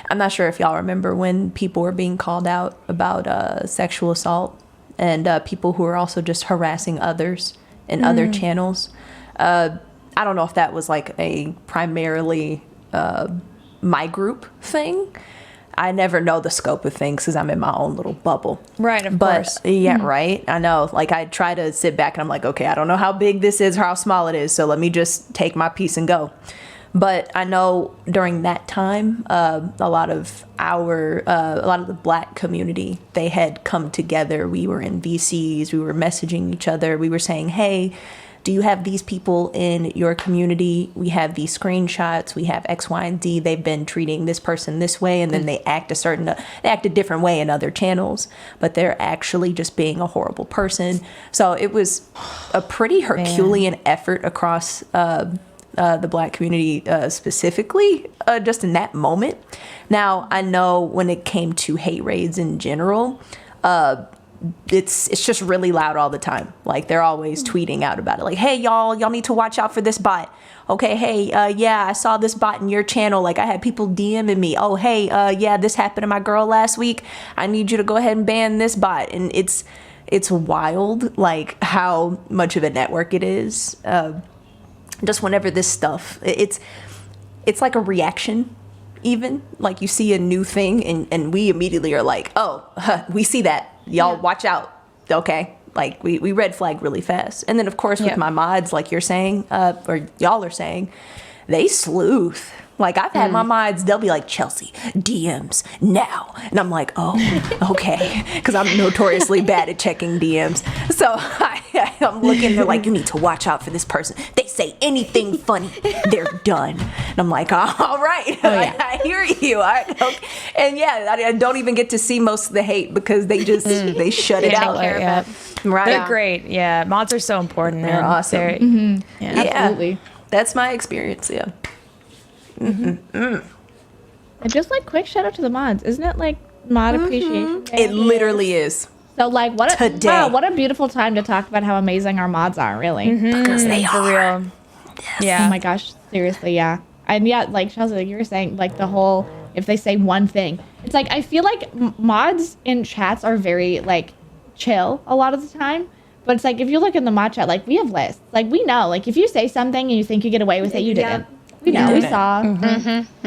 I'm not sure if y'all remember when people were being called out about sexual assault and people who were also just harassing others in other channels. I don't know if that was like a primarily my group thing. I never know the scope of things because I'm in my own little bubble. Right, of but, course. Yeah, right. I know. Like, I try to sit back and I'm like, okay, I don't know how big this is or how small it is, so let me just take my piece and go. But I know during that time, a lot of the Black community, they had come together. We were in VCs, we were messaging each other. We were saying, hey, do you have these people in your community? We have these screenshots. We have X, Y, and Z. They've been treating this person this way, and then they act a different way in other channels, but they're actually just being a horrible person. So it was a pretty Herculean effort across the Black community specifically, just in that moment. Now, I know when it came to hate raids in general, it's just really loud all the time. Like, they're always tweeting out about it. Like, hey, y'all need to watch out for this bot. Okay, hey, yeah, I saw this bot in your channel. Like, I had people DMing me. Oh, hey, yeah, this happened to my girl last week. I need you to go ahead and ban this bot. And it's wild, like, how much of a network it is. Just whenever this stuff, it's like a reaction. Even like you see a new thing and we immediately are like, oh, we see that. Y'all watch out. Okay. Like we red flag really fast. And then of course with my mods, like you're saying, or y'all are saying, they sleuth. Like, I've had my mods, they'll be like, Chelsea, DMs now. And I'm like, oh, okay. Because I'm notoriously bad at checking DMs. So I'm looking, they're like, you need to watch out for this person. They say anything funny, they're done. And I'm like, oh, all right. Oh, yeah. I hear you. Okay. And yeah, I don't even get to see most of the hate because they just, they shut it out. Right. They're great. Yeah. Mods are so important. They're awesome. Absolutely. That's my experience. Yeah. And just like quick shout out to the mods, isn't it like mod appreciation day? It literally is. So like what a beautiful time to talk about how amazing our mods are, really. Because they For are. real. Yeah. Oh my gosh, seriously, yeah. And yeah, like Chelsea, like you were saying, like the whole if they say one thing, it's like I feel like mods in chats are very like chill a lot of the time. But it's like if you look in the mod chat, like we have lists, like we know, like if you say something and you think you get away with it, you didn't. We know, we saw.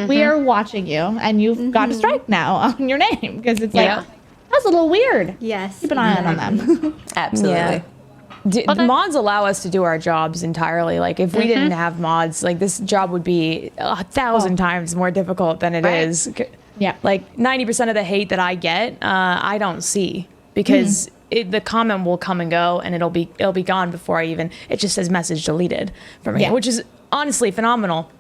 We are watching you, and you've got a strike now on your name because it's like that's a little weird. Yes. Keep an eye on them. Absolutely. The mods allow us to do our jobs entirely. Like if we didn't have mods, like this job would be 1,000 times more difficult than it is. Yeah. Like 90% of the hate that I get, I don't see because the comment will come and go, and it'll be gone before it just says message deleted from me, which is honestly phenomenal.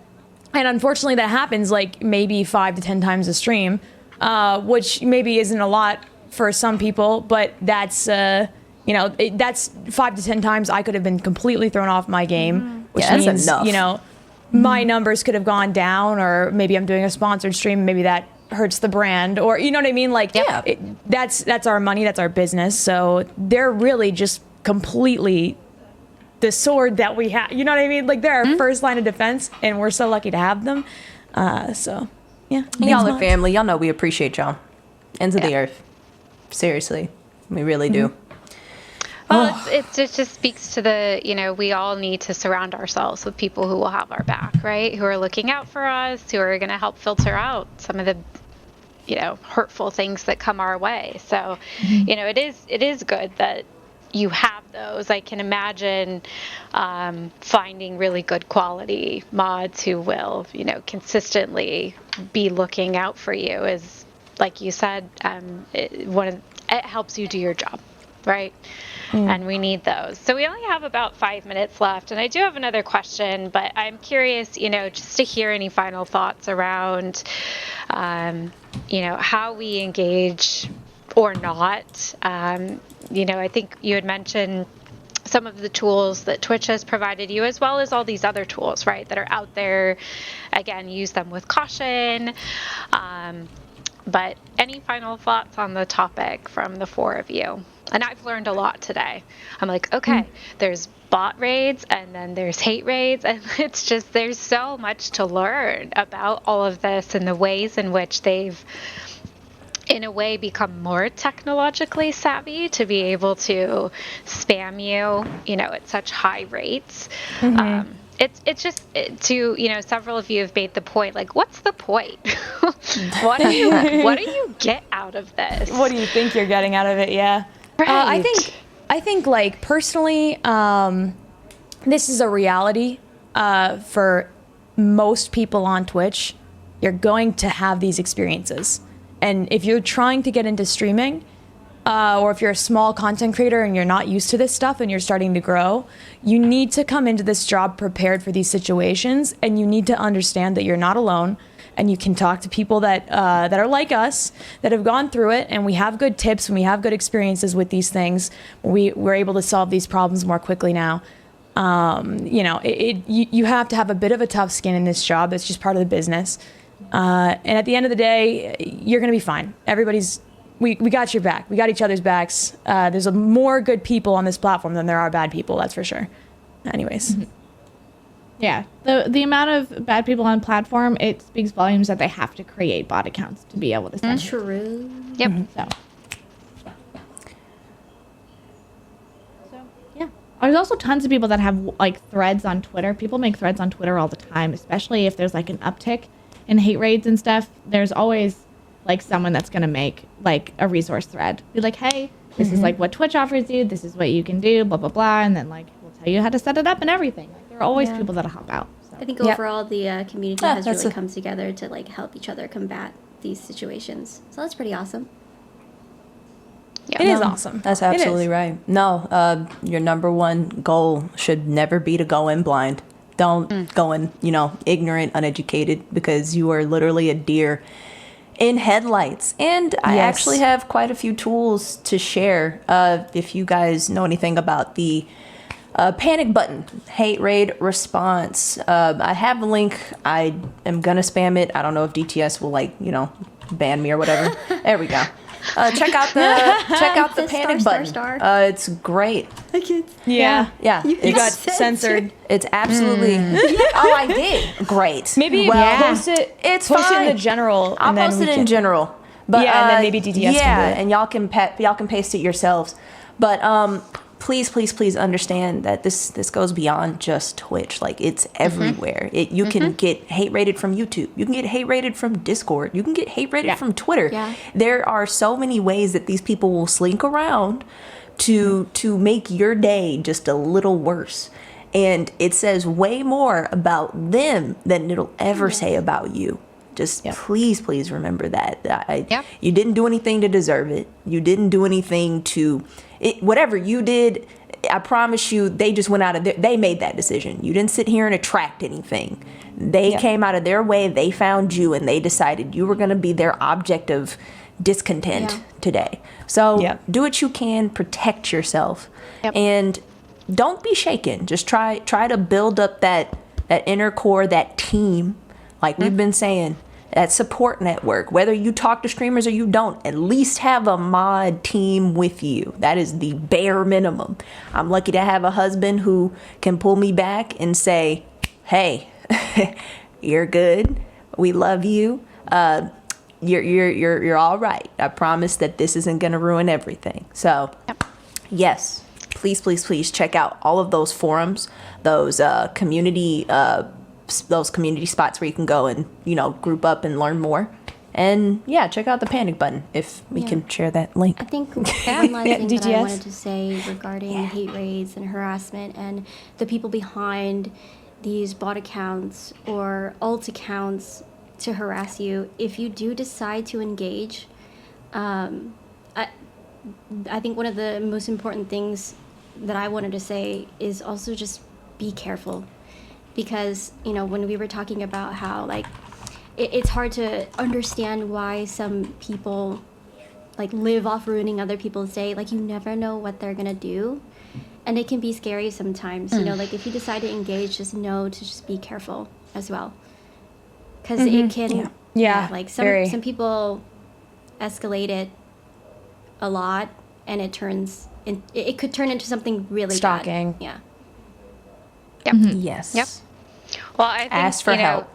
And unfortunately, that happens like maybe 5 to 10 times a stream, which maybe isn't a lot for some people, but that's that's 5 to 10 times I could have been completely thrown off my game, which means enough. My numbers could have gone down, or maybe I'm doing a sponsored stream, maybe that hurts the brand, or you know what I mean? Like that's our money, that's our business. So they're really just completely the sword that we have, you know what I mean? Like they're our first line of defense, and we're so lucky to have them. So yeah, y'all are family. Y'all know we appreciate y'all. Ends of the earth. Seriously, we really do. Well, it just speaks to the, we all need to surround ourselves with people who will have our back, right? Who are looking out for us, who are going to help filter out some of the, hurtful things that come our way. So, it is good that you have those. I can imagine finding really good quality mods who will, consistently be looking out for you. Is like you said, it helps you do your job, right? And we need those. So we only have about 5 minutes left, and I do have another question, but I'm curious, just to hear any final thoughts around, how we engage or not. I think you had mentioned some of the tools that Twitch has provided you, as well as all these other tools, right, that are out there. Again, use them with caution. But any final thoughts on the topic from the four of you? And I've learned a lot today. I'm like, okay, there's bot raids and then there's hate raids. And it's just, there's so much to learn about all of this and the ways in which they've, in a way, become more technologically savvy to be able to spam you, at such high rates. It's just to, several of you have made the point, like, what's the point? what do you get out of this? What do you think you're getting out of it? Yeah. Right. I think like personally, this is a reality for most people on Twitch. You're going to have these experiences. And if you're trying to get into streaming, or if you're a small content creator and you're not used to this stuff and you're starting to grow, you need to come into this job prepared for these situations, and you need to understand that you're not alone, and you can talk to people that are like us, that have gone through it, and we have good tips and we have good experiences with these things. We're able to solve these problems more quickly now. You have to have a bit of a tough skin in this job. It's just part of the business. And at the end of the day, you're going to be fine. We got your back. We got each other's backs. There's more good people on this platform than there are bad people. That's for sure. Anyways. Yeah. The amount of bad people on platform, it speaks volumes that they have to create bot accounts to be able to send. True. Yep. So yeah. There's also tons of people that have like threads on Twitter. People make threads on Twitter all the time, especially if there's like an uptick in hate raids and stuff. There's always like someone that's going to make like a resource thread. Be like, hey, this is like what Twitch offers you. This is what you can do, blah, blah, blah. And then like, we'll tell you how to set it up and everything. Like, there are always people that'll hop out. So. I think overall the community has that's really come together to like help each other combat these situations. So that's pretty awesome. Yeah. It is awesome. That's absolutely right. No, your number one goal should never be to go in blind. Don't go in, ignorant, uneducated, because you are literally a deer in headlights. And I actually have quite a few tools to share. If you guys know anything about the panic button, hate raid response, I have a link. I am going to spam it. I don't know if DTS will ban me or whatever. There we go. Check out the panic button. It's great. Yeah. It got censored. It's absolutely. Oh, I did. Great. Maybe post it. It's post fine. it in the general. I'll post it in general. But and then maybe DTS can do it. and y'all can paste it yourselves. But please understand that this goes beyond just Twitch. Like, it's everywhere. You can get hate rated from YouTube. You can get hate rated from Discord. You can get hate rated from Twitter. Yeah. There are so many ways that these people will slink around to make your day just a little worse. And it says way more about them than it'll ever say about you. Just please remember that. You didn't do anything to deserve it. You didn't do anything to whatever you did. I promise you, they just went out of they made that decision. You didn't sit here and attract anything. They came out of their way. They found you, and they decided you were going to be their object of discontent today. So do what you can, protect yourself, and don't be shaken. Just try to build up that inner core, that team, like we've been saying. That support network, whether you talk to streamers or you don't, at least have a mod team with you. That is the bare minimum. I'm lucky to have a husband who can pull me back and say, hey, you're good. We love you. You're all right. I promise that this isn't going to ruin everything. So yes, please check out all of those forums, those community spots where you can go and group up and learn more. And check out the panic button if we can share that link. I think one last thing that I wanted to say regarding hate raids and harassment and the people behind these bot accounts or alt accounts to harass you, if you do decide to engage, I think one of the most important things that I wanted to say is also just be careful. Because, when we were talking about how, it's hard to understand why some people, live off ruining other people's day. You never know what they're going to do. And it can be scary sometimes. If you decide to engage, just know to just be careful as well. Because it can, some people escalate it a lot. and it could turn into something really Stalking. bad. Yeah. Yep. Yes. Yep. Well, I think, Ask for help.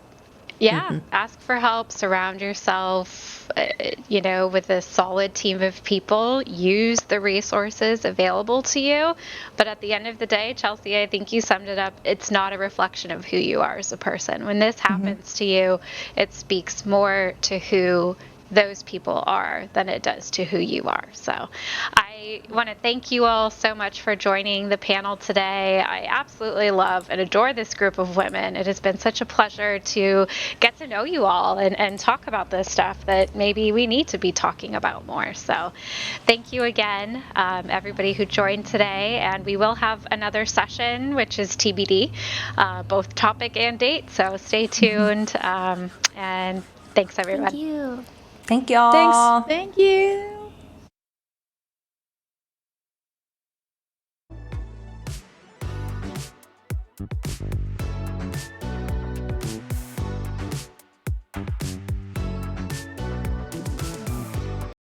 Yeah, ask for help, surround yourself, with a solid team of people, use the resources available to you. But at the end of the day, Chelsea, I think you summed it up. It's not a reflection of who you are as a person. When this happens to you, it speaks more to who those people are than it does to who you are. So I want to thank you all so much for joining the panel today. I absolutely love and adore this group of women. It has been such a pleasure to get to know you all and talk about this stuff that maybe we need to be talking about more. So thank you again, everybody who joined today. And we will have another session, which is TBD, both topic and date. So stay tuned. And thanks, everyone. Thank you. Thank y'all. Thanks. Thank you.